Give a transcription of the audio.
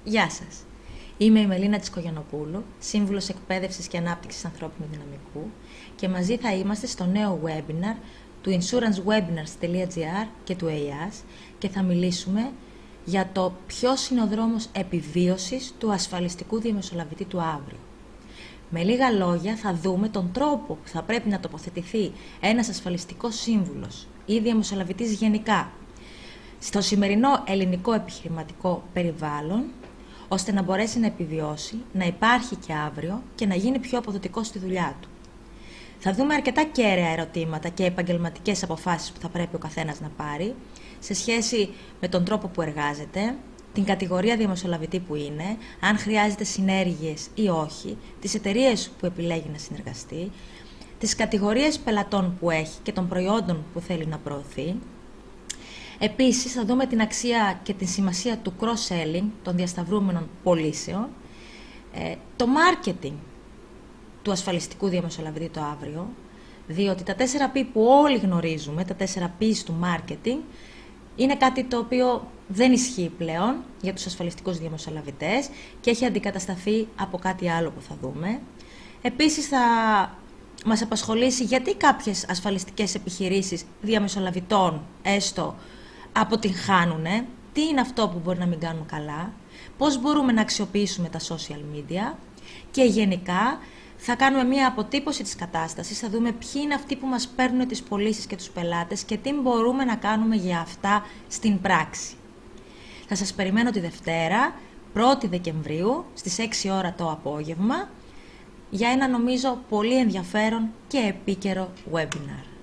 Γεια σας. Είμαι η Μελίνα Τσικογιαννοπούλου, Σύμβουλος Εκπαίδευσης και Ανάπτυξης Ανθρώπινου Δυναμικού και μαζί θα είμαστε στο νέο webinar του insurancewebinars.gr και του EIAS και θα μιλήσουμε για το ποιος είναι ο δρόμος επιβίωσης του ασφαλιστικού διαμεσολαβητή του αύριο. Με λίγα λόγια θα δούμε τον τρόπο που θα πρέπει να τοποθετηθεί ένας ασφαλιστικός σύμβουλος ή διαμεσολαβητής γενικά στο σημερινό ελληνικό επιχειρηματικό περιβάλλον, ώστε να μπορέσει να επιβιώσει, να υπάρχει και αύριο και να γίνει πιο αποδοτικός στη δουλειά του. Θα δούμε αρκετά κέραια ερωτήματα και επαγγελματικές αποφάσεις που θα πρέπει ο καθένας να πάρει σε σχέση με τον τρόπο που εργάζεται, την κατηγορία διαμεσολαβητή που είναι, αν χρειάζεται συνέργειες ή όχι, τις εταιρείες που επιλέγει να συνεργαστεί, τις κατηγορίες πελατών που έχει και των προϊόντων που θέλει να προωθεί. Επίσης, θα δούμε την αξία και την σημασία του cross-selling, των διασταυρούμενων πωλήσεων, το marketing του ασφαλιστικού διαμεσολαβητή το αύριο, διότι τα 4P που όλοι γνωρίζουμε, τα 4P του marketing, είναι κάτι το οποίο δεν ισχύει πλέον για τους ασφαλιστικούς διαμεσολαβητές και έχει αντικατασταθεί από κάτι άλλο που θα δούμε. Επίσης, θα μας απασχολήσει γιατί κάποιες ασφαλιστικές επιχειρήσεις διαμεσολαβητών, έστω, αποτυγχάνουνε, τι είναι αυτό που μπορεί να μην κάνουν καλά, πώς μπορούμε να αξιοποιήσουμε τα social media και γενικά θα κάνουμε μία αποτύπωση της κατάστασης, θα δούμε ποιοι είναι αυτοί που μας παίρνουν τις πωλήσεις και τους πελάτες και τι μπορούμε να κάνουμε για αυτά στην πράξη. Θα σας περιμένω τη Δευτέρα, 1η Δεκεμβρίου, στις 6 ώρα το απόγευμα, για ένα νομίζω πολύ ενδιαφέρον και επίκαιρο webinar.